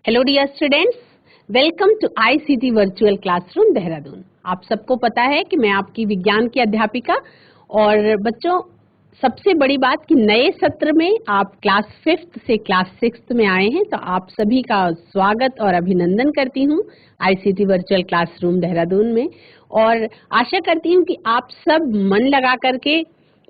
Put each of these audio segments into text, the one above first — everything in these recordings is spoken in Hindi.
Hello dear students, welcome to ICT virtual classroom Dehradun. आप सबको पता है कि मैं आपकी विज्ञान की अध्यापिका और बच्चों सबसे बड़ी बात कि नए सत्र में आप क्लास 5th से क्लास 6th में आए हैं, तो आप सभी का स्वागत और अभिनंदन करती हूँ आईसीटी वर्चुअल क्लासरूम देहरादून में। और आशा करती हूँ कि आप सब मन लगा करके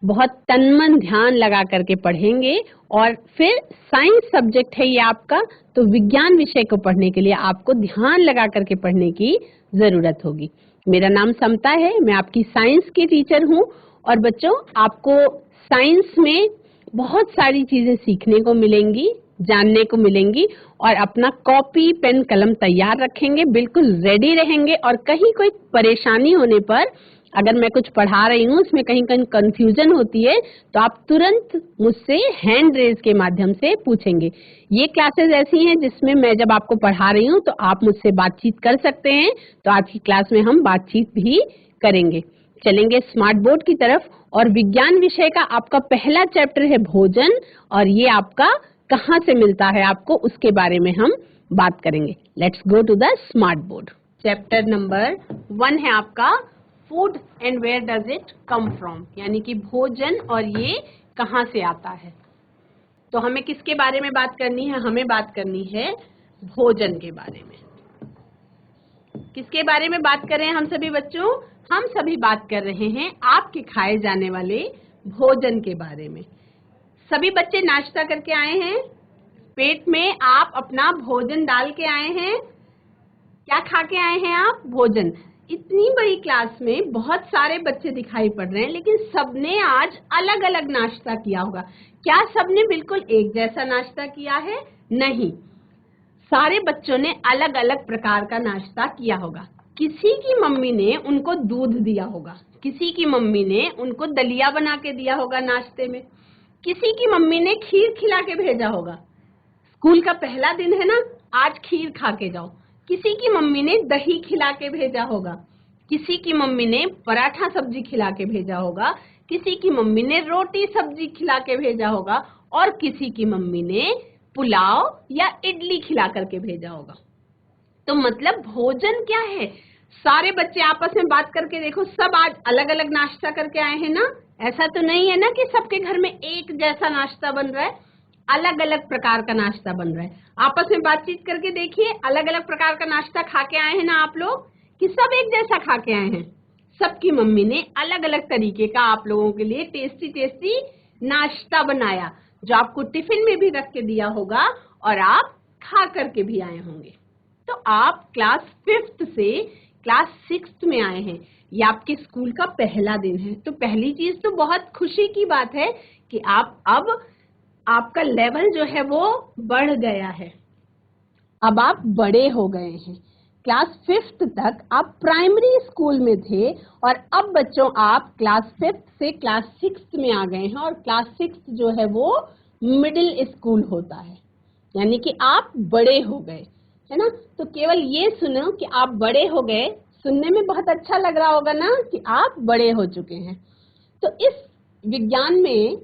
बहुत तन मन ध्यान लगा करके पढ़ेंगे और फिर साइंस सब्जेक्ट है ये आपका, तो विज्ञान विषय को पढ़ने के लिए आपको ध्यान लगा करके पढ़ने की जरूरत होगी। मेरा नाम समता है, मैं आपकी साइंस की टीचर हूँ और बच्चों आपको साइंस में बहुत सारी चीजें सीखने को मिलेंगी, जानने को मिलेंगी और अपना कॉपी पेन कलम तैयार रखेंगे, बिल्कुल रेडी रहेंगे और कहीं कोई परेशानी होने पर अगर मैं कुछ पढ़ा रही हूँ उसमें कहीं कहीं कंफ्यूजन होती है तो आप तुरंत मुझसे हैंड रेज के माध्यम से पूछेंगे। ये क्लासेस ऐसी हैं जिसमें मैं जब आपको पढ़ा रही हूँ तो आप मुझसे बातचीत कर सकते हैं, तो आज की क्लास में हम बातचीत भी करेंगे। चलेंगे स्मार्ट बोर्ड की तरफ और विज्ञान विषय का आपका पहला चैप्टर है भोजन और ये आपका कहाँ से मिलता है आपको उसके बारे में हम बात करेंगे। Let's go to the smart board. Chapter number 1 है आपका food and where does it come from, यानी कि भोजन और ये कहाँ से आता है। तो हमें किसके बारे में बात करनी है? हमें बात करनी है भोजन के बारे में। किसके बारे में बात कर रहे हैं हम सभी बच्चों? हम सभी बात कर रहे हैं आपके खाए जाने वाले भोजन के बारे में। सभी बच्चे नाश्ता करके आए हैं, पेट में आप अपना भोजन डाल के आए हैं। क्या खा के आए हैं आप? भोजन। इतनी बड़ी क्लास में बहुत सारे बच्चे दिखाई पड़ रहे हैं, लेकिन सबने आज अलग अलग नाश्ता किया होगा। क्या सबने बिल्कुल एक जैसा नाश्ता किया है? नहीं, सारे बच्चों ने अलग अलग प्रकार का नाश्ता किया होगा। किसी की मम्मी ने उनको दूध दिया होगा, किसी की मम्मी ने उनको दलिया बना के दिया होगा नाश्ते में, किसी की मम्मी ने खीर खिला के भेजा होगा। स्कूल का पहला दिन है ना, आज खीर खा के जाओ। किसी की मम्मी ने दही खिला के भेजा होगा, किसी की मम्मी ने पराठा सब्जी खिला के भेजा होगा, किसी की मम्मी ने रोटी सब्जी खिला के भेजा होगा और किसी की मम्मी ने पुलाव या इडली खिला करके भेजा होगा। तो मतलब भोजन क्या है? सारे बच्चे आपस में बात करके देखो, सब आज अलग अलग नाश्ता करके आए हैं ना। ऐसा तो नहीं है ना कि सबके घर में एक जैसा नाश्ता बन रहा है, अलग अलग प्रकार का नाश्ता बन रहा है। आपस में बातचीत करके देखिए, अलग अलग प्रकार का नाश्ता खा के आए हैं ना आप लोग, कि सब एक जैसा खा के आए हैं? सबकी मम्मी ने अलग अलग तरीके का आप लोगों के लिए टेस्टी टेस्टी नाश्ता बनाया, जो आपको टिफिन में भी रख के दिया होगा और आप खा करके भी आए होंगे। तो आप क्लास 5th से क्लास 6th में आए हैं, ये आपके स्कूल का पहला दिन है। तो पहली चीज तो बहुत खुशी की बात है कि अब आपका लेवल जो है वो बढ़ गया है, अब आप बड़े हो गए हैं। क्लास 5th तक आप प्राइमरी स्कूल में थे और अब बच्चों आप क्लास 5th से क्लास 6th में आ गए हैं और क्लास 6th जो है वो मिडिल स्कूल होता है, यानी कि आप बड़े हो गए, है ना। तो केवल ये सुनो कि आप बड़े हो गए, सुनने में बहुत अच्छा लग रहा होगा ना कि आप बड़े हो चुके हैं। तो इस विज्ञान में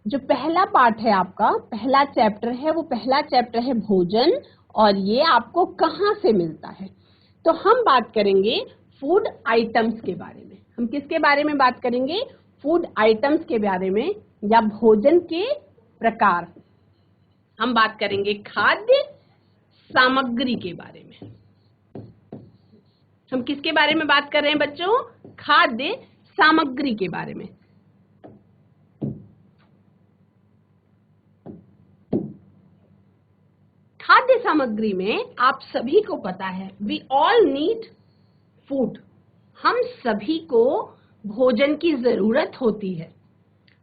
जो पहला पार्ट है आपका, पहला चैप्टर है, वो पहला चैप्टर है भोजन और ये आपको कहाँ से मिलता है। तो हम बात करेंगे फूड आइटम्स के बारे में। हम किसके बारे में बात करेंगे? फूड आइटम्स के बारे में या भोजन के प्रकार। हम बात करेंगे खाद्य सामग्री के बारे में। हम किसके बारे में बात कर रहे हैं बच्चों? खाद्य सामग्री के बारे में। खाद्य सामग्री में आप सभी को पता है, वी ऑल नीड फूड। हम सभी को भोजन की जरूरत होती है।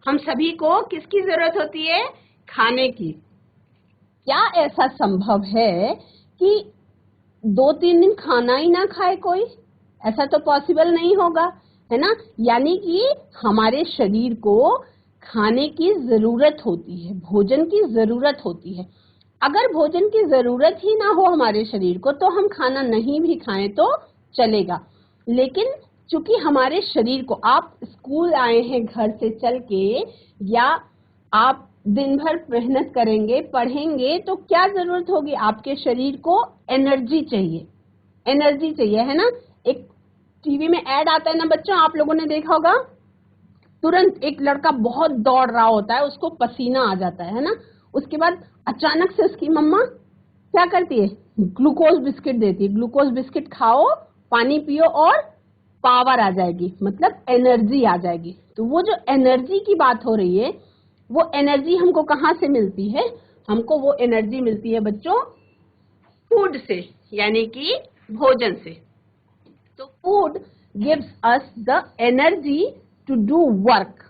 हम सभी को किसकी जरूरत होती है? खाने की। क्या ऐसा संभव है कि 2-3 दिन खाना ही ना खाए कोई? ऐसा तो पॉसिबल नहीं होगा, है ना। यानी कि हमारे शरीर को खाने की जरूरत होती है, भोजन की जरूरत होती है। अगर भोजन की जरूरत ही ना हो हमारे शरीर को तो हम खाना नहीं भी खाएं तो चलेगा, लेकिन चूंकि हमारे शरीर को, आप स्कूल आए हैं घर से चल के या आप दिन भर मेहनत करेंगे, पढ़ेंगे, तो क्या जरूरत होगी? आपके शरीर को एनर्जी चाहिए, एनर्जी चाहिए, है ना। एक टीवी में ऐड आता है ना बच्चों, आप लोगों ने देखा होगा, तुरंत एक लड़का बहुत दौड़ रहा होता है, उसको पसीना आ जाता है ना, उसके बाद अचानक से उसकी मम्मा क्या करती है? ग्लूकोज बिस्किट देती है, ग्लूकोज बिस्किट खाओ, पानी पियो और पावर आ जाएगी, मतलब एनर्जी आ जाएगी। तो वो जो एनर्जी की बात हो रही है, वो एनर्जी हमको कहाँ से मिलती है? हमको वो एनर्जी मिलती है बच्चों फूड से, यानी कि भोजन से। तो food gives us the energy to do work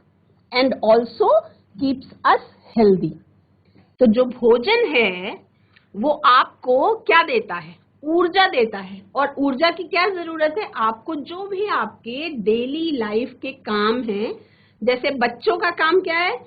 and also keeps us healthy. तो जो भोजन है वो आपको क्या देता है? ऊर्जा देता है। और ऊर्जा की क्या जरूरत है? आपको जो भी आपके डेली लाइफ के काम हैं, जैसे बच्चों का काम क्या है?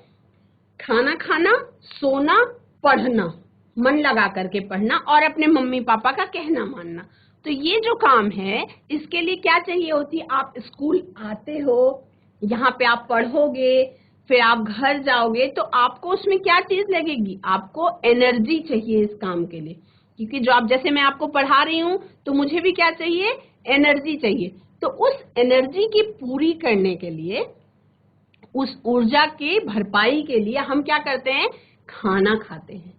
खाना खाना, सोना, पढ़ना, मन लगा करके पढ़ना और अपने मम्मी पापा का कहना मानना। तो ये जो काम है, इसके लिए क्या चाहिए होती है? आप स्कूल आते हो, यहाँ पे आप पढ़ोगे, फिर आप घर जाओगे, तो आपको उसमें क्या चीज लगेगी? आपको एनर्जी चाहिए इस काम के लिए, क्योंकि जो आप, जैसे मैं आपको पढ़ा रही हूँ, तो मुझे भी क्या चाहिए? एनर्जी चाहिए। तो उस एनर्जी की पूरी करने के लिए, उस ऊर्जा की भरपाई के लिए हम क्या करते हैं? खाना खाते हैं।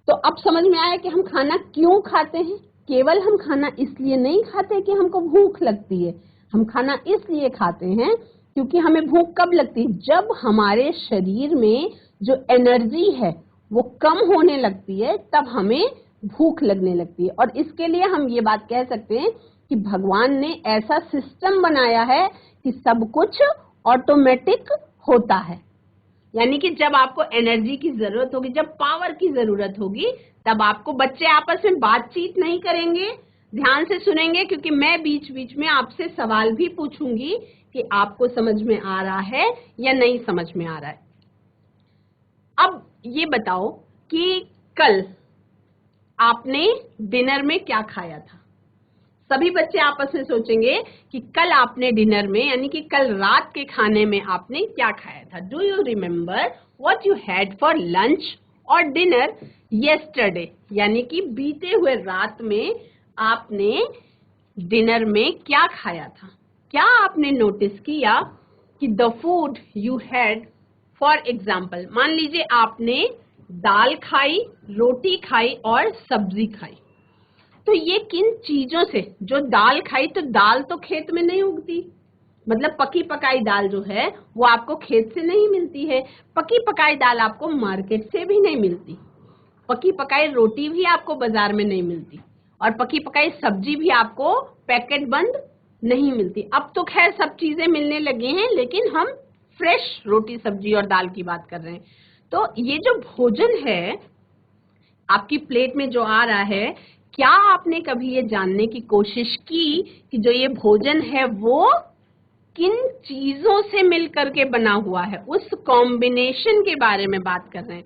तो अब समझ में आया कि हम खाना क्यों खाते हैं। केवल हम खाना इसलिए नहीं खाते कि हमको भूख लगती है, हम खाना इसलिए खाते हैं क्योंकि हमें भूख कब लगती है? जब हमारे शरीर में जो एनर्जी है वो कम होने लगती है, तब हमें भूख लगने लगती है। और इसके लिए हम ये बात कह सकते हैं कि भगवान ने ऐसा सिस्टम बनाया है कि सब कुछ ऑटोमेटिक होता है। यानी कि जब आपको एनर्जी की जरूरत होगी, जब पावर की जरूरत होगी, तब आपको, बच्चे आपस में बातचीत नहीं करेंगे, ध्यान से सुनेंगे, क्योंकि मैं बीच बीच में आपसे सवाल भी पूछूंगी कि आपको समझ में आ रहा है या नहीं समझ में आ रहा है। अब ये बताओ कि कल आपने डिनर में क्या खाया था? सभी बच्चे आपस में सोचेंगे कि कल आपने डिनर में, यानी कि कल रात के खाने में आपने क्या खाया था। Do you remember what you had for lunch और डिनर येस्टरडे? यानी कि बीते हुए रात में आपने डिनर में क्या खाया था? क्या आपने नोटिस किया कि the food you had, for example मान लीजिए आपने दाल खाई, रोटी खाई और सब्जी खाई, तो ये किन चीजों से? जो दाल खाई, तो दाल तो खेत में नहीं उगती, मतलब पकी पकाई दाल जो है वो आपको खेत से नहीं मिलती है, पकी पकाई दाल आपको मार्केट से भी नहीं मिलती, पकी पकाई रोटी भी आपको बाजार में नहीं मिलती, और पकी पकाई सब्जी भी आपको पैकेट बंद नहीं मिलती। अब तो खैर सब चीजें मिलने लगे हैं, लेकिन हम फ्रेश रोटी सब्जी और दाल की बात कर रहे हैं। तो ये जो भोजन है आपकी प्लेट में जो आ रहा है, क्या आपने कभी ये जानने की कोशिश की कि जो ये भोजन है वो किन चीजों से मिलकर के बना हुआ है? उस कॉम्बिनेशन के बारे में बात कर रहे हैं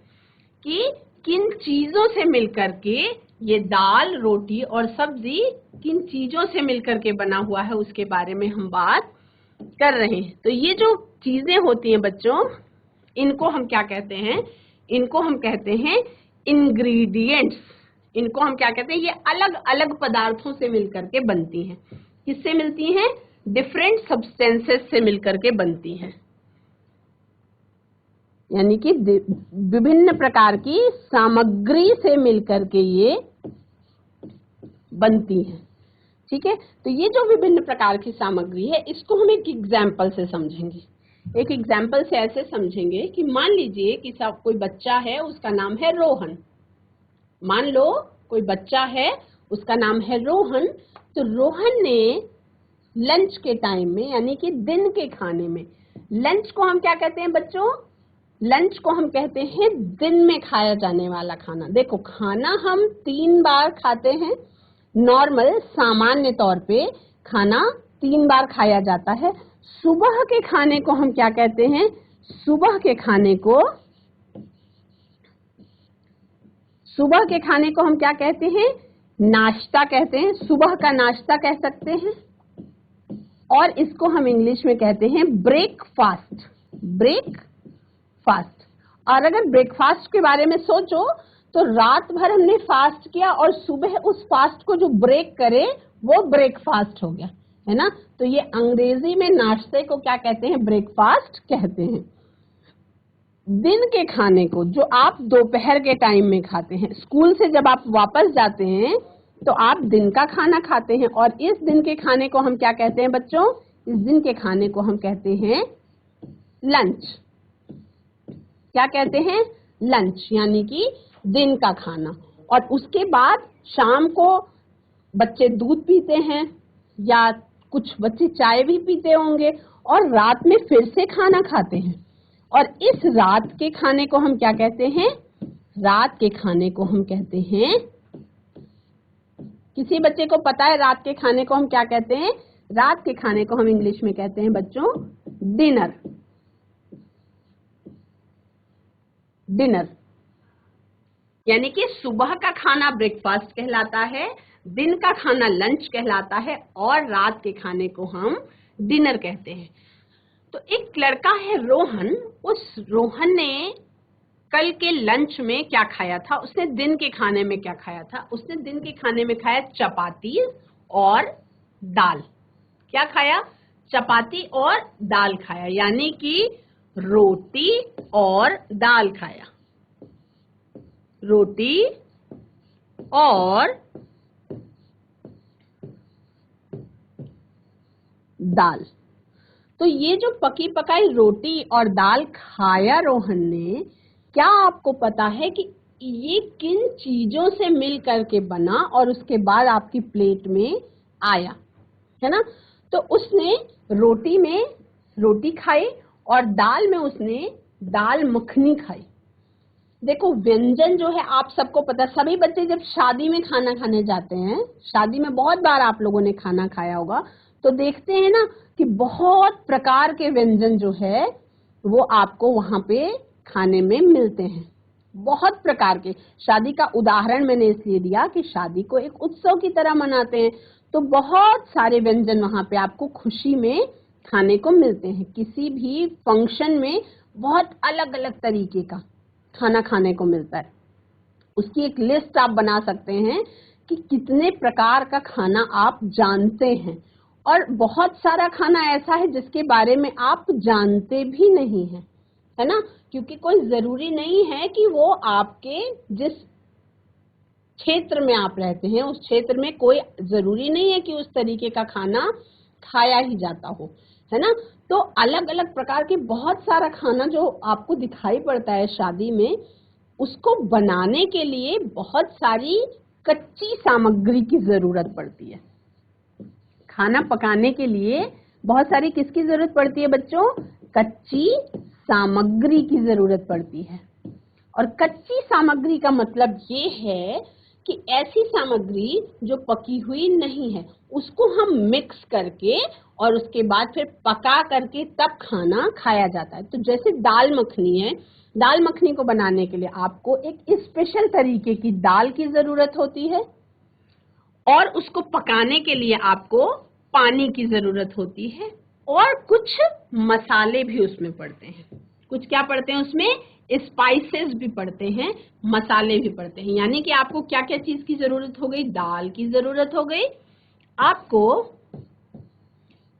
कि किन चीजों से मिलकर के ये दाल, रोटी और सब्जी किन चीजों से मिलकर के बना हुआ है, उसके बारे में हम बात कर रहे हैं। तो ये जो चीजें होती हैं बच्चों, इनको हम क्या कहते हैं? इनको हम कहते हैं इंग्रेडिएंट्स। इनको हम क्या कहते हैं? ये अलग अलग पदार्थों से मिलकर के बनती हैं। किससे मिलती हैं? डिफरेंट सब्सटेंसेस से मिलकर के बनती हैं, यानी कि विभिन्न प्रकार की सामग्री से मिलकर के ये बनती हैं। ठीक है, तो ये जो विभिन्न प्रकार की सामग्री है, इसको हम एक एग्जाम्पल से समझेंगे। एक एग्जाम्पल से ऐसे समझेंगे कि मान लीजिए कि सब कोई बच्चा है, उसका नाम है रोहन। मान लो कोई बच्चा है, उसका नाम है रोहन। तो रोहन ने लंच के टाइम में, यानी कि दिन के खाने में, लंच को हम क्या कहते हैं बच्चों? लंच को हम कहते हैं दिन में खाया जाने वाला खाना। देखो, खाना हम 3 बार खाते हैं, नॉर्मल सामान्य तौर पे खाना 3 बार खाया जाता है। सुबह के खाने को हम क्या कहते हैं? सुबह के खाने को हम क्या कहते हैं? नाश्ता कहते हैं, सुबह का नाश्ता कह सकते हैं, और इसको हम इंग्लिश में कहते हैं ब्रेकफास्ट। ब्रेकफास्ट। और अगर ब्रेकफास्ट के बारे में सोचो तो रात भर हमने फास्ट किया और सुबह उस फास्ट को जो ब्रेक करे वो ब्रेकफास्ट हो गया, है ना। तो ये अंग्रेजी में नाश्ते को क्या कहते हैं? ब्रेकफास्ट कहते हैं। दिन के खाने को जो आप दोपहर के टाइम में खाते हैं, स्कूल से जब आप वापस जाते हैं तो आप दिन का खाना खाते हैं, और इस दिन के खाने को हम क्या कहते हैं बच्चों? इस दिन के खाने को हम कहते हैं लंच। क्या कहते हैं? लंच, यानी कि दिन का खाना। और उसके बाद शाम को बच्चे दूध पीते हैं या कुछ बच्चे चाय भी पीते होंगे, और रात में फिर से खाना खाते हैं। और इस रात के खाने को हम क्या कहते हैं? रात के खाने को हम कहते हैं, किसी बच्चे को पता है रात के खाने को हम क्या कहते हैं? रात के खाने को हम इंग्लिश में कहते हैं बच्चों डिनर। डिनर यानी कि सुबह का खाना ब्रेकफास्ट कहलाता है, दिन का खाना लंच कहलाता है, और रात के खाने को हम डिनर कहते हैं। तो एक लड़का है रोहन, उस रोहन ने कल के लंच में क्या खाया था? उसने दिन के खाने में क्या खाया था? उसने दिन के खाने में खाया चपाती और दाल। क्या खाया? चपाती और दाल खाया, यानी कि रोटी और दाल खाया। रोटी और दाल। तो ये जो पकी पकाई रोटी और दाल खाया रोहन ने, क्या आपको पता है कि ये किन चीजों से मिल करके बना और उसके बाद आपकी प्लेट में आया, है ना। तो उसने रोटी में रोटी खाई और दाल में उसने दाल मखनी खाई। देखो व्यंजन जो है आप सबको पता, सभी बच्चे जब शादी में खाना खाने जाते हैं, शादी में बहुत बार आप लोगों ने खाना खाया होगा, तो देखते हैं ना कि बहुत प्रकार के व्यंजन जो है वो आपको वहां पे खाने में मिलते हैं। बहुत प्रकार के। शादी का उदाहरण मैंने इसलिए दिया कि शादी को एक उत्सव की तरह मनाते हैं, तो बहुत सारे व्यंजन वहां पे आपको खुशी में खाने को मिलते हैं। किसी भी फंक्शन में बहुत अलग अलग तरीके का खाना खाने को मिलता है। उसकी एक लिस्ट आप बना सकते हैं कि कितने प्रकार का खाना आप जानते हैं, और बहुत सारा खाना ऐसा है जिसके बारे में आप जानते भी नहीं हैं, है ना। क्योंकि कोई जरूरी नहीं है कि वो आपके जिस क्षेत्र में आप रहते हैं उस क्षेत्र में कोई जरूरी नहीं है कि उस तरीके का खाना खाया ही जाता हो, है ना। तो अलग अलग प्रकार के बहुत सारा खाना जो आपको दिखाई पड़ता है शादी में, उसको बनाने के लिए बहुत सारी कच्ची सामग्री की जरूरत पड़ती है। खाना पकाने के लिए बहुत सारी किसकी जरूरत पड़ती है बच्चों? कच्ची सामग्री की जरूरत पड़ती है। और कच्ची सामग्री का मतलब ये है कि ऐसी सामग्री जो पकी हुई नहीं है, उसको हम मिक्स करके और उसके बाद फिर पका करके तब खाना खाया जाता है। तो जैसे दाल मखनी है, दाल मखनी को बनाने के लिए आपको एक स्पेशल तरीके की दाल की जरूरत होती है, और उसको पकाने के लिए आपको पानी की जरूरत होती है, और कुछ मसाले भी उसमें पड़ते हैं। कुछ क्या पड़ते हैं उसमें? स्पाइसेस भी पड़ते हैं, मसाले भी पड़ते हैं। यानी कि आपको क्या क्या चीज की जरूरत हो गई? दाल की जरूरत हो गई, आपको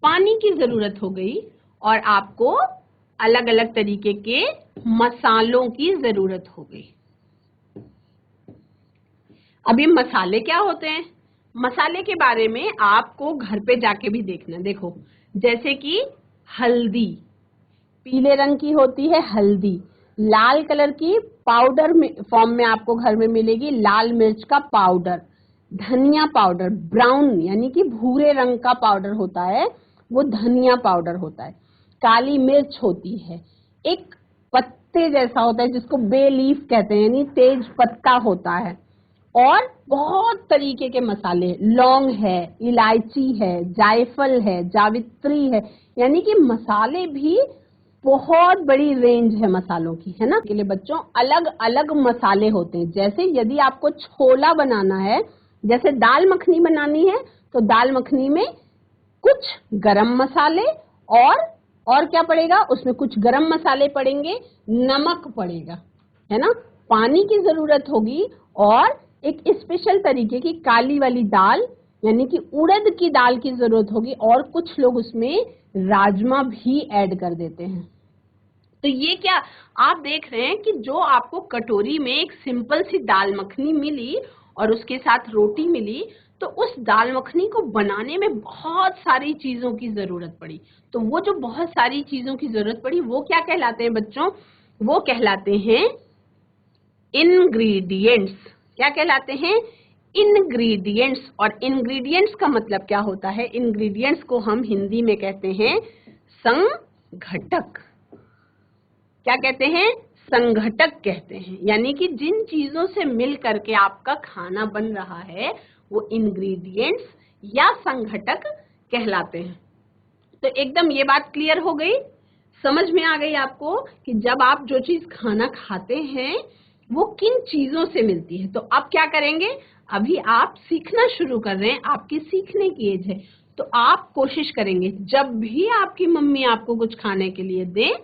पानी की जरूरत हो गई, और आपको अलग अलग तरीके के मसालों की जरूरत हो गई। अब ये मसाले क्या होते हैं? मसाले के बारे में आपको घर पे जाके भी देखना। देखो जैसे कि हल्दी, पीले रंग की होती है हल्दी, लाल कलर की पाउडर में फॉर्म में आपको घर में मिलेगी लाल मिर्च का पाउडर, धनिया पाउडर ब्राउन यानी कि भूरे रंग का पाउडर होता है, वो धनिया पाउडर होता है। काली मिर्च होती है, एक पत्ते जैसा होता है जिसको बे लीफ कहते हैं, यानी तेज पत्ता होता है, और बहुत तरीके के मसाले, लौंग है, इलायची है, जायफल है, जावित्री है, यानी कि मसाले भी बहुत बड़ी रेंज है मसालों की, है ना। के लिए बच्चों अलग अलग मसाले होते हैं। जैसे यदि आपको छोला बनाना है, जैसे दाल मखनी बनानी है, तो दाल मखनी में कुछ गरम मसाले और और क्या पड़ेगा, उसमें कुछ गरम मसाले पड़ेंगे, नमक पड़ेगा, है ना, पानी की जरूरत होगी और एक स्पेशल तरीके की काली वाली दाल यानी कि उड़द की दाल की जरूरत होगी और कुछ लोग उसमें राजमा भी ऐड कर देते हैं। तो ये क्या आप देख रहे हैं कि जो आपको कटोरी में एक सिंपल सी दाल मखनी मिली और उसके साथ रोटी मिली, तो उस दाल मखनी को बनाने में बहुत सारी चीजों की जरूरत पड़ी। तो वो जो बहुत सारी चीजों की जरूरत पड़ी वो क्या कहलाते हैं बच्चों, वो कहलाते हैं इंग्रेडिएंट्स। क्या कहलाते हैं, इंग्रेडिएंट्स। और इंग्रेडिएंट्स का मतलब क्या होता है, इंग्रेडिएंट्स को हम हिंदी में कहते हैं संघटक। क्या कहते हैं, संघटक कहते हैं। यानी कि जिन चीजों से मिल करके आपका खाना बन रहा है वो इंग्रेडिएंट्स या संघटक कहलाते हैं। तो एकदम ये बात क्लियर हो गई, समझ में आ गई आपको कि जब आप जो चीज खाना खाते हैं वो किन चीजों से मिलती है। तो अब क्या करेंगे, अभी आप सीखना शुरू कर रहे हैं, आपकी सीखने की एज है, तो आप कोशिश करेंगे जब भी आपकी मम्मी आपको कुछ खाने के लिए दे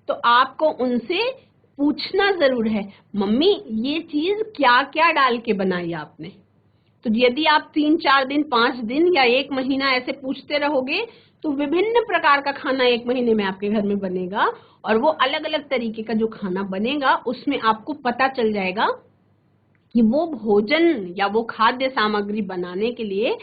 तो आपको उनसे पूछना जरूर है, मम्मी ये चीज क्या क्या डाल के बनाई आपने। तो यदि आप 3-4 दिन, 5 दिन या 1 महीना ऐसे पूछते रहोगे तो विभिन्न प्रकार का खाना 1 महीने में आपके घर में बनेगा और वो अलग अलग तरीके का जो खाना बनेगा उसमें आपको पता चल जाएगा कि वो भोजन या वो खाद्य सामग्री बनाने के लिए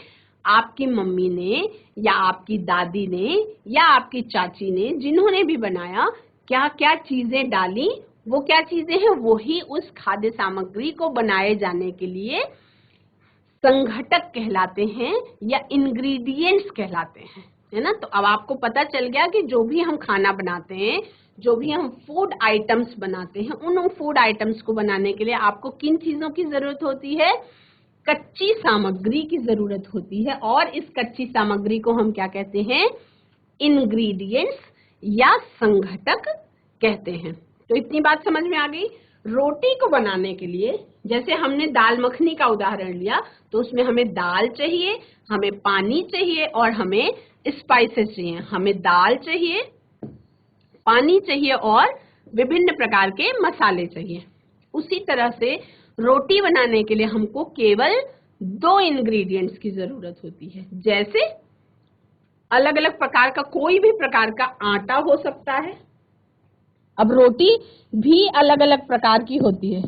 आपकी मम्मी ने या आपकी दादी ने या आपकी चाची ने, जिन्होंने भी बनाया, क्या क्या चीजें डाली, वो क्या चीजें हैं, वही उस खाद्य सामग्री को बनाए जाने के लिए संघटक कहलाते हैं या इंग्रेडिएंट्स कहलाते हैं, है ना। तो अब आपको पता चल गया कि जो भी हम खाना बनाते हैं, जो भी हम फूड आइटम्स बनाते हैं, उन फूड आइटम्स को बनाने के लिए आपको किन चीजों की जरूरत होती है, कच्ची सामग्री की जरूरत होती है। और इस कच्ची सामग्री को हम क्या कहते हैं, इंग्रेडिएंट्स या संघटक कहते हैं। तो इतनी बात समझ में आ गई। रोटी को बनाने के लिए, जैसे हमने दाल मखनी का उदाहरण लिया, तो उसमें हमें दाल चाहिए, हमें पानी चाहिए और हमें स्पाइसेस चाहिए। हमें दाल चाहिए, पानी चाहिए और विभिन्न प्रकार के मसाले चाहिए। उसी तरह से रोटी बनाने के लिए हमको केवल 2 इंग्रेडिएंट्स की जरूरत होती है। जैसे अलग अलग प्रकार का, कोई भी प्रकार का आटा हो सकता है। अब रोटी भी अलग अलग प्रकार की होती है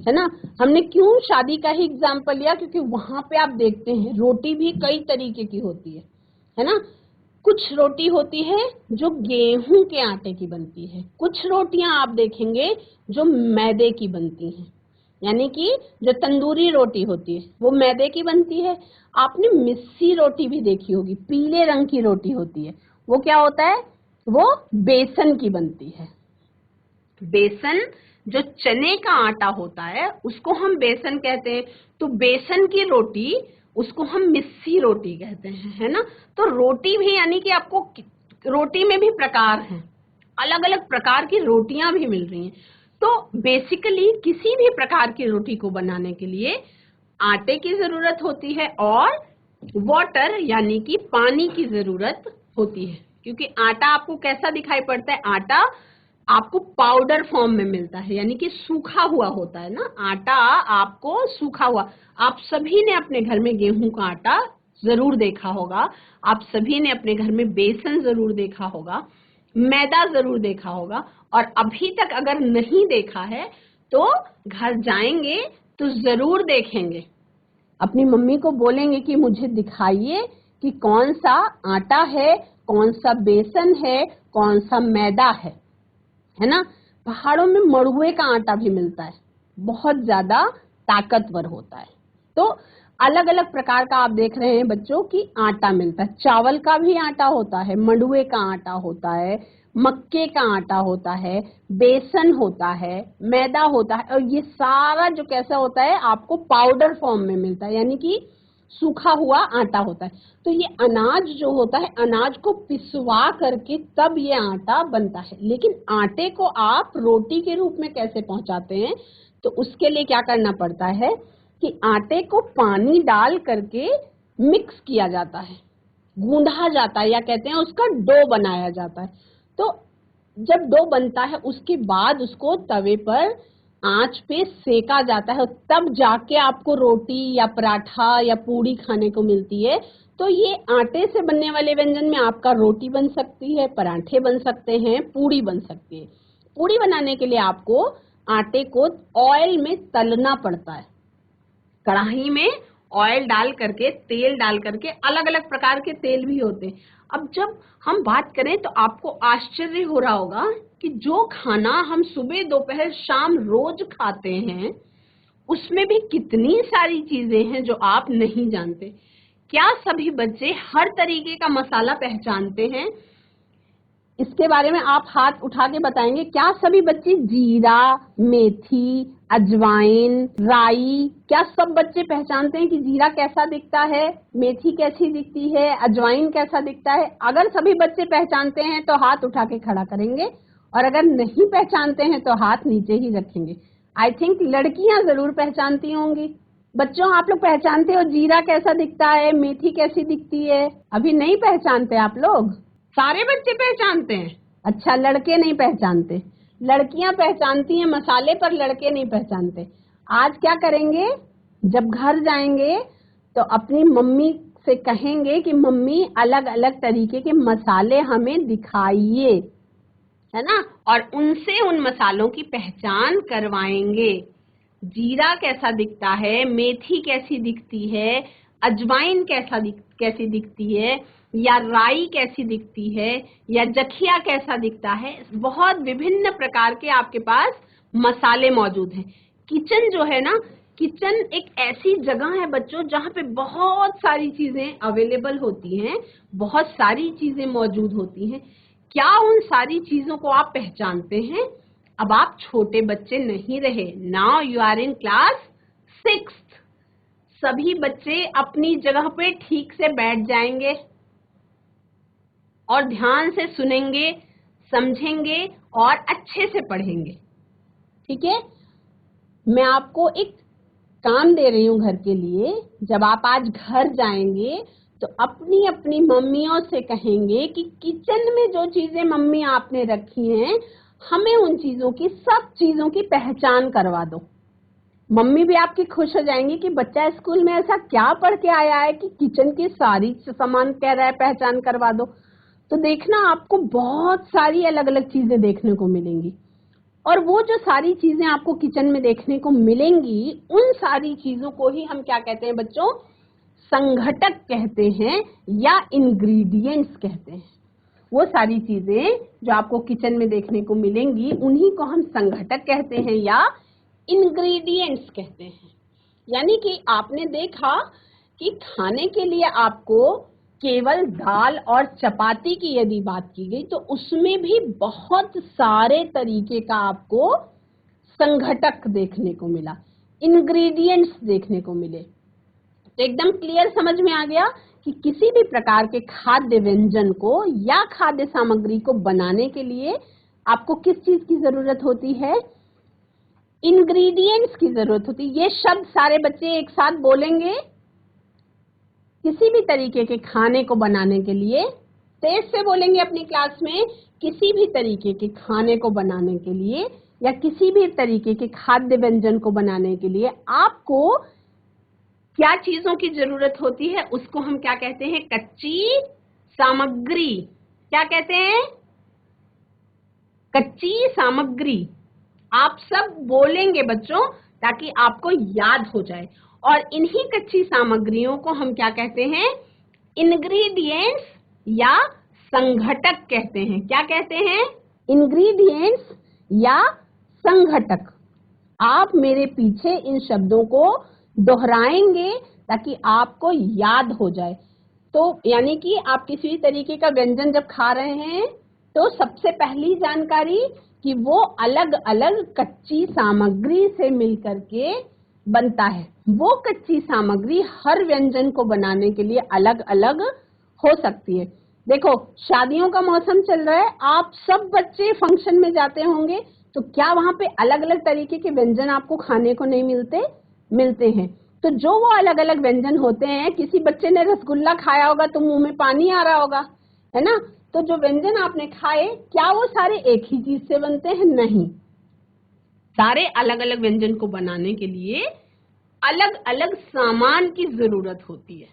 ना। हमने क्यों शादी का ही एग्जाम्पल लिया, क्योंकि वहां पे आप देखते हैं रोटी भी कई तरीके की होती है ना। कुछ रोटी होती है जो गेहूं के आटे की बनती है, कुछ रोटियां आप देखेंगे जो मैदे की बनती हैं, यानी कि जो तंदूरी रोटी होती है वो मैदे की बनती है। आपने मिस्सी रोटी भी देखी होगी, पीले रंग की रोटी होती है, वो क्या होता है, वो बेसन की बनती है। बेसन, जो चने का आटा होता है उसको हम बेसन कहते हैं। तो बेसन की रोटी, उसको हम मिस्सी रोटी कहते हैं, है ना। तो रोटी भी, यानी कि आपको रोटी में भी प्रकार हैं, अलग अलग प्रकार की रोटियां भी मिल रही हैं। तो बेसिकली किसी भी प्रकार की रोटी को बनाने के लिए आटे की जरूरत होती है और वाटर यानी कि पानी की जरूरत होती है। क्योंकि आटा आपको कैसा दिखाई पड़ता है, आटा आपको पाउडर फॉर्म में मिलता है, यानी कि सूखा हुआ होता है ना आटा, आपको सूखा हुआ। आप सभी ने अपने घर में गेहूं का आटा जरूर देखा होगा, आप सभी ने अपने घर में बेसन जरूर देखा होगा, मैदा जरूर देखा होगा। और अभी तक अगर नहीं देखा है तो घर जाएंगे तो जरूर देखेंगे, अपनी मम्मी को बोलेंगे कि मुझे दिखाइए कि कौन सा आटा है, कौन सा बेसन है, कौन सा मैदा है ना। पहाड़ों में मड़ुए का आटा भी मिलता है, बहुत ज्यादा ताकतवर होता है। तो अलग अलग प्रकार का आप देख रहे हैं बच्चों की आटा मिलता है। चावल का भी आटा होता है, मंडुए का आटा होता है, मक्के का आटा होता है, बेसन होता है, मैदा होता है, और ये सारा जो कैसा होता है आपको पाउडर फॉर्म में मिलता है, यानी कि सूखा हुआ आटा होता है। तो ये अनाज जो होता है, अनाज को पिसवा करके तब ये आटा बनता है। लेकिन आटे को आप रोटी के रूप में कैसे पहुंचाते हैं, तो उसके लिए क्या करना पड़ता है कि आटे को पानी डाल करके मिक्स किया जाता है। गूंधा जाता है, या कहते हैं उसका डो बनाया जाता है। तो जब डो बनता है उसके बाद उसको तवे पर आंच पे सेका जाता है, तब जाके आपको रोटी या पराठा या पूड़ी खाने को मिलती है। तो ये आटे से बनने वाले व्यंजन में आपका रोटी बन सकती है, पराठे बन सकते हैं, पूड़ी बन सकती है। पूड़ी बनाने के लिए आपको आटे को ऑयल में तलना पड़ता है। कढ़ाई में ऑयल डाल करके, तेल डाल करके, अलग अलग प्रकार के तेल भी होते हैं। अब जब हम बात करें तो आपको आश्चर्य हो रहा होगा कि जो खाना हम सुबह दोपहर शाम रोज खाते हैं उसमें भी कितनी सारी चीजें हैं जो आप नहीं जानते। क्या सभी बच्चे हर तरीके का मसाला पहचानते हैं? इसके बारे में आप हाथ उठा के बताएंगे। क्या सभी बच्चे जीरा, मेथी, अजवाइन, राई, क्या सब बच्चे पहचानते हैं कि जीरा कैसा दिखता है, मेथी कैसी दिखती है, अजवाइन कैसा दिखता है? अगर सभी बच्चे पहचानते हैं तो हाथ उठा के खड़ा करेंगे, और अगर नहीं पहचानते हैं तो हाथ नीचे ही रखेंगे। आई थिंक लड़कियां जरूर पहचानती होंगी। बच्चों, आप लोग पहचानते हो जीरा कैसा दिखता है, मेथी कैसी दिखती है? अभी नहीं पहचानते आप लोग? सारे बच्चे पहचानते हैं। अच्छा, लड़के नहीं पहचानते। लड़कियां पहचानती हैं मसाले, पर लड़के नहीं पहचानते। आज क्या करेंगे, जब घर जाएंगे तो अपनी मम्मी से कहेंगे कि मम्मी अलग अलग तरीके के मसाले हमें दिखाइए, है ना, और उनसे उन मसालों की पहचान करवाएंगे। जीरा कैसा दिखता है, मेथी कैसी दिखती है, अजवाइन कैसी दिखती है, या राई कैसी दिखती है, या जखिया कैसा दिखता है। बहुत विभिन्न प्रकार के आपके पास मसाले मौजूद हैं। किचन जो है ना, किचन एक ऐसी जगह है बच्चों जहाँ पे बहुत सारी चीजें अवेलेबल होती हैं, बहुत सारी चीजें मौजूद होती हैं। क्या उन सारी चीजों को आप पहचानते हैं? अब आप छोटे बच्चे नहीं रहे। Now you are in class 6th। सभी बच्चे अपनी जगह पे ठीक से बैठ जाएंगे और ध्यान से सुनेंगे, समझेंगे और अच्छे से पढ़ेंगे। ठीक है? मैं आपको एक काम दे रही हूँ घर के लिए। जब आप आज घर जाएंगे तो अपनी अपनी मम्मियों से कहेंगे कि किचन में जो चीजें मम्मी आपने रखी हैं, हमें उन चीजों की, सब चीजों की पहचान करवा दो। मम्मी भी आपकी खुश हो जाएंगी कि बच्चा स्कूल में ऐसा क्या पढ़ के आया है कि किचन की सारी सामान कह रहा है पहचान करवा दो। तो देखना, आपको बहुत सारी अलग अलग चीजें देखने को मिलेंगी, और वो जो सारी चीजें आपको किचन में देखने को मिलेंगी, उन सारी चीजों को ही हम क्या कहते हैं बच्चों? संघटक कहते हैं या इंग्रेडिएंट्स कहते हैं। वो सारी चीजें जो आपको किचन में देखने को मिलेंगी, उन्हीं को हम संघटक कहते हैं या इंग्रेडिएंट्स कहते हैं। यानी कि आपने देखा कि खाने के लिए आपको केवल दाल और चपाती की यदि बात की गई तो उसमें भी बहुत सारे तरीके का आपको संघटक देखने को मिला, इंग्रेडिएंट्स देखने को मिले। तो एकदम क्लियर समझ में आ गया कि किसी भी प्रकार के खाद्य व्यंजन को या खाद्य सामग्री को बनाने के लिए आपको किस चीज की जरूरत होती है? इंग्रेडिएंट्स की जरूरत होती है। ये शब्द सारे बच्चे एक साथ बोलेंगे। किसी भी तरीके के खाने को बनाने के लिए तेज से बोलेंगे अपनी क्लास में। किसी भी तरीके के खाने को बनाने के लिए या किसी भी तरीके के खाद्य व्यंजन को बनाने के लिए आपको क्या चीजों की जरूरत होती है? उसको हम क्या कहते हैं? कच्ची सामग्री। क्या कहते हैं? कच्ची सामग्री। आप सब बोलेंगे बच्चों ताकि आपको याद हो जाए। और इन्हीं कच्ची सामग्रियों को हम क्या कहते हैं? इंग्रेडिएंट्स या संघटक कहते हैं। क्या कहते हैं? इंग्रेडिएंट्स या संघटक। आप मेरे पीछे इन शब्दों को दोहराएंगे ताकि आपको याद हो जाए। तो यानी कि आप किसी तरीके का व्यंजन जब खा रहे हैं तो सबसे पहली जानकारी कि वो अलग अलग कच्ची सामग्री से मिलकर के बनता है। वो कच्ची सामग्री हर व्यंजन को बनाने के लिए अलग अलग हो सकती है। देखो, शादियों का मौसम चल रहा है, आप सब बच्चे फंक्शन में जाते होंगे, तो क्या वहां पे अलग अलग तरीके के व्यंजन आपको खाने को नहीं मिलते? मिलते हैं। तो जो वो अलग अलग व्यंजन होते हैं, किसी बच्चे ने रसगुल्ला खाया होगा तो मुंह में पानी आ रहा होगा, है ना। तो जो व्यंजन आपने खाए, क्या वो सारे एक ही चीज से बनते हैं? नहीं, सारे अलग अलग व्यंजन को बनाने के लिए अलग अलग सामान की जरूरत होती है।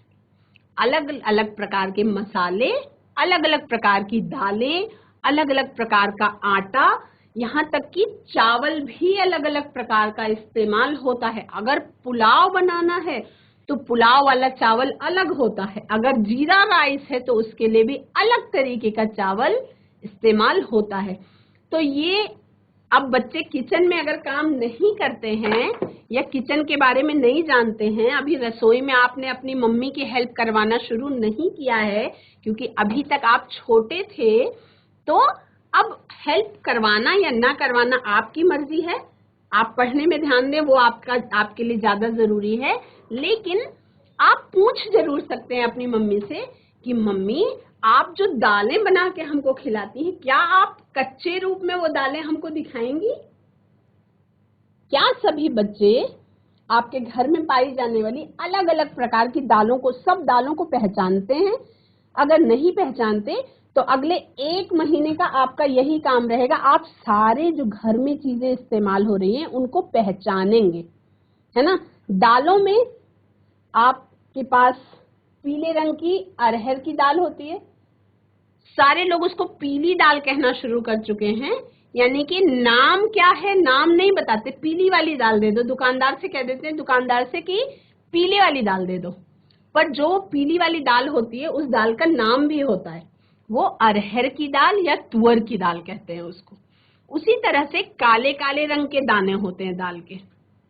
अलग अलग प्रकार के मसाले, अलग अलग प्रकार की दालें, अलग अलग प्रकार का आटा, यहाँ तक कि चावल भी अलग अलग प्रकार का इस्तेमाल होता है। अगर पुलाव बनाना है तो पुलाव वाला चावल अलग होता है, अगर जीरा राइस है तो उसके लिए भी अलग तरीके का चावल इस्तेमाल होता है। तो ये अब बच्चे किचन में अगर काम नहीं करते हैं या किचन के बारे में नहीं जानते हैं, अभी रसोई में आपने अपनी मम्मी की हेल्प करवाना शुरू नहीं किया है क्योंकि अभी तक आप छोटे थे, तो अब हेल्प करवाना या ना करवाना आपकी मर्जी है। आप पढ़ने में ध्यान दें, वो आपके लिए ज्यादा जरूरी है। लेकिन आप पूछ जरूर सकते हैं अपनी मम्मी से कि मम्मी, आप जो दालें बना के हमको खिलाती हैं, क्या आप कच्चे रूप में वो दालें हमको दिखाएंगी? क्या सभी बच्चे आपके घर में पाई जाने वाली अलग अलग प्रकार की दालों को, सब दालों को पहचानते हैं? अगर नहीं पहचानते तो अगले 1 महीने का आपका यही काम रहेगा, आप सारे जो घर में चीजें इस्तेमाल हो रही हैं उनको पहचानेंगे, है ना। दालों में आपके पास पीले रंग की अरहर की दाल होती है। सारे लोग उसको पीली दाल कहना शुरू कर चुके हैं, यानी कि नाम क्या है, नाम नहीं बताते, पीली वाली दाल दे दो। दुकानदार से कह देते हैं, दुकानदार से कि पीली वाली दाल दे दो, पर जो पीली वाली दाल होती है उस दाल का नाम भी होता है, वो अरहर की दाल या तुअर की दाल कहते हैं उसको। उसी तरह से काले काले रंग के दाने होते हैं दाल के,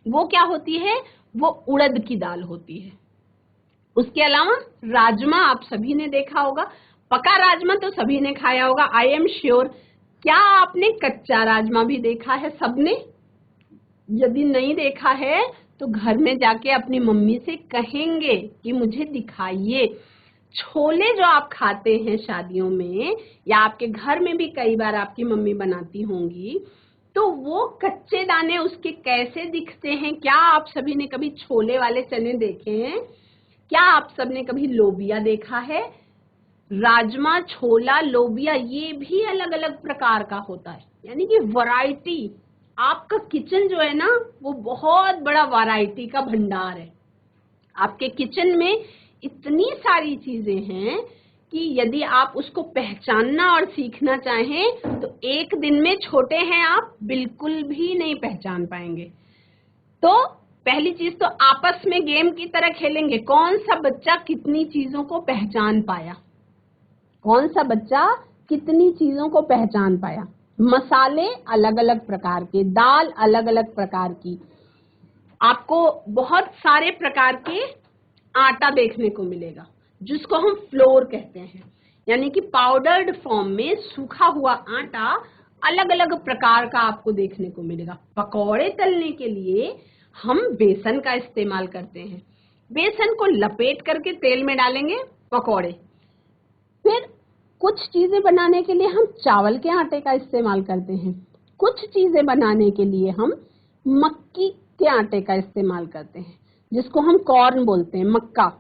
वो क्या होती है? वो उड़द की दाल होती है। उसके अलावा राजमा आप सभी ने देखा होगा, पका राजमा तो सभी ने खाया होगा, आई एम श्योर। क्या आपने कच्चा राजमा भी देखा है सबने? यदि नहीं देखा है तो घर में जाके अपनी मम्मी से कहेंगे कि मुझे दिखाइए। छोले जो आप खाते हैं शादियों में या आपके घर में भी कई बार आपकी मम्मी बनाती होंगी, तो वो कच्चे दाने उसके कैसे दिखते हैं? क्या आप सभी ने कभी छोले वाले चने देखे हैं? क्या आप सबने कभी लोबिया देखा है? राजमा, छोला, लोबिया ये भी अलग अलग प्रकार का होता है, यानी कि वैरायटी। आपका किचन जो है ना, वो बहुत बड़ा वैरायटी का भंडार है। आपके किचन में इतनी सारी चीजें हैं कि यदि आप उसको पहचानना और सीखना चाहें तो 1 दिन में, छोटे हैं आप, बिल्कुल भी नहीं पहचान पाएंगे। तो पहली चीज तो आपस में गेम की तरह खेलेंगे, कौन सा बच्चा कितनी चीजों को पहचान पाया, कौन सा बच्चा कितनी चीजों को पहचान पाया। मसाले अलग अलग प्रकार के, दाल अलग अलग प्रकार की, आपको बहुत सारे प्रकार के आटा देखने को मिलेगा जिसको हम फ्लोर कहते हैं, यानी कि पाउडर्ड फॉर्म में सूखा हुआ आटा अलग अलग प्रकार का आपको देखने को मिलेगा। पकौड़े तलने के लिए हम बेसन का इस्तेमाल करते हैं, बेसन को लपेट करके तेल में डालेंगे पकौड़े। फिर कुछ चीजें बनाने के लिए हम चावल के आटे का इस्तेमाल करते हैं, कुछ चीजें बनाने के लिए हम मक्की के आटे का इस्तेमाल करते हैं, जिसको हम कॉर्न बोलते हैं, मक्का,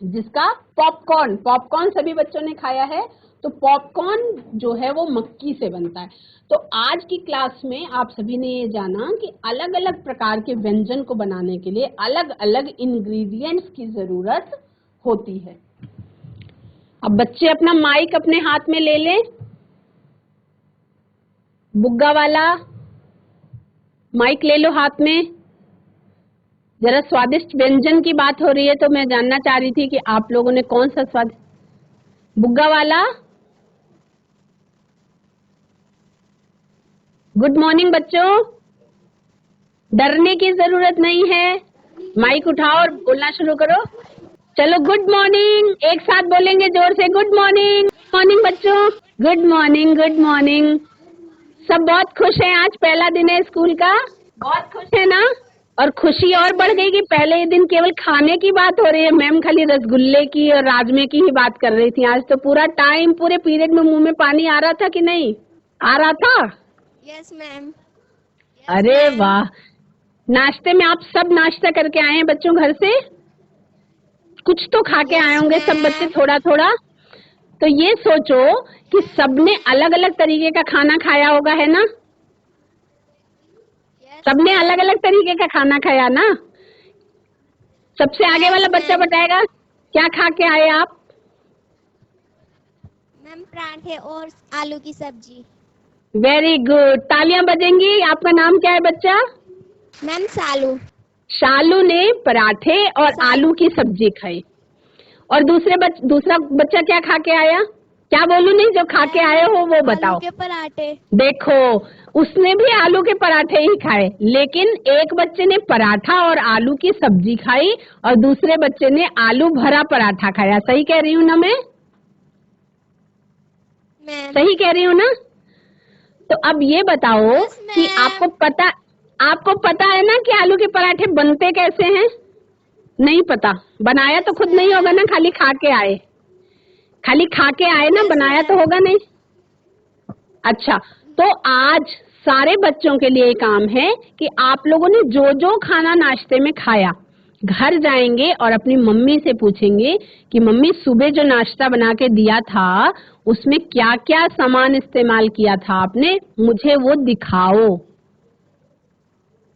जिसका पॉपकॉर्न, पॉपकॉर्न सभी बच्चों ने खाया है, तो पॉपकॉर्न जो है वो मक्की से बनता है। तो आज की क्लास में आप सभी ने ये जाना कि अलग अलग प्रकार के व्यंजन को बनाने के लिए अलग अलग इंग्रेडिएंट्स की जरूरत होती है। अब बच्चे अपना माइक अपने हाथ में ले लें, बुग्गा वाला माइक ले लो हाथ में। जरा स्वादिष्ट व्यंजन की बात हो रही है तो मैं जानना चाह रही थी कि आप लोगों ने कौन सा स्वाद, बुग्गा वाला। गुड मॉर्निंग बच्चों, डरने की जरूरत नहीं है, माइक उठाओ और बोलना शुरू करो। चलो गुड मॉर्निंग, एक साथ बोलेंगे जोर से, गुड मॉर्निंग। मॉर्निंग बच्चों, गुड मॉर्निंग, गुड मॉर्निंग। सब बहुत खुश हैं, आज पहला दिन है स्कूल का, बहुत खुश है ना। और खुशी और बढ़ गई कि पहले दिन केवल खाने की बात हो रही है, मैम खाली रसगुल्ले की और राजमे की ही बात कर रही थी। आज तो पूरा टाइम, पूरे पीरियड में मुंह में पानी आ रहा था कि नहीं आ रहा था? Yes ma'am. अरे वाह, नाश्ते में आप सब नाश्ता करके आए हैं बच्चों घर से? कुछ तो खा के आए होंगे सब बच्चे, थोड़ा थोड़ा। तो ये सोचो कि सबने अलग अलग तरीके का खाना खाया होगा, है ना? सबने अलग अलग तरीके का खाना खाया ना? सबसे आगे वाला बच्चा बताएगा क्या खा के आए आप? मैम पराठे और आलू की सब्जी। वेरी गुड, तालियां बजेंगी। आपका नाम क्या है बच्चा? मैम सालू। शालू ने पराठे और आलू की सब्जी खाई। और दूसरा बच्चा क्या खा के आया? क्या बोलूं, नहीं जो खा के आए हो वो बताओ। आलू के पराठे। देखो, उसने भी आलू के पराठे ही खाए, लेकिन एक बच्चे ने पराठा और आलू की सब्जी खाई और दूसरे बच्चे ने आलू भरा पराठा खाया। सही कह रही हूँ ना मैं? सही कह रही हूँ ना? तो अब ये बताओ कि आपको पता है ना कि आलू के पराठे बनते कैसे हैं? नहीं पता? बनाया तो खुद नहीं होगा ना, खाली खा के आए। खाली खा के आए ना, बनाया तो होगा नहीं। अच्छा, तो आज सारे बच्चों के लिए काम है कि आप लोगों ने जो जो खाना नाश्ते में खाया, घर जाएंगे और अपनी मम्मी से पूछेंगे कि मम्मी सुबह जो नाश्ता बना के दिया था उसमें क्या क्या सामान इस्तेमाल किया था आपने, मुझे वो दिखाओ।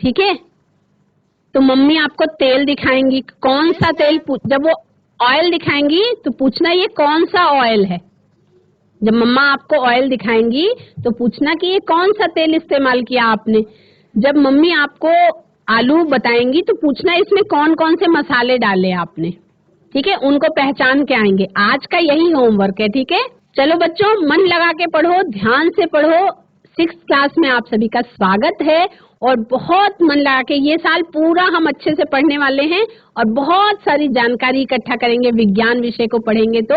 ठीक है? तो मम्मी आपको तेल दिखाएंगी, कौन सा तेल, जब वो ऑयल दिखाएंगी तो पूछना ये कौन सा ऑयल है। जब मम्मा आपको ऑयल दिखाएंगी तो पूछना कि ये कौन सा तेल इस्तेमाल किया आपने। जब मम्मी आपको आलू बताएंगी तो पूछना इसमें कौन कौन से मसाले डाले आपने। ठीक है? उनको पहचान के आएंगे। आज का यही होमवर्क है, ठीक है? चलो बच्चों, मन लगा के पढ़ो, ध्यान से पढ़ो। 6th क्लास में आप सभी का स्वागत है और बहुत मन लगा के ये साल पूरा हम अच्छे से पढ़ने वाले हैं और बहुत सारी जानकारी इकट्ठा करेंगे। विज्ञान विषय को पढ़ेंगे तो,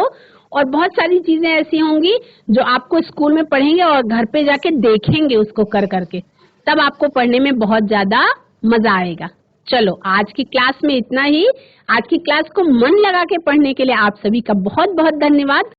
और बहुत सारी चीजें ऐसी होंगी जो आपको स्कूल में पढ़ेंगे और घर पे जाके देखेंगे उसको कर करके, तब आपको पढ़ने में बहुत ज्यादा मजा आएगा। चलो, आज की क्लास में इतना ही। आज की क्लास को मन लगा के पढ़ने के लिए आप सभी का बहुत बहुत धन्यवाद।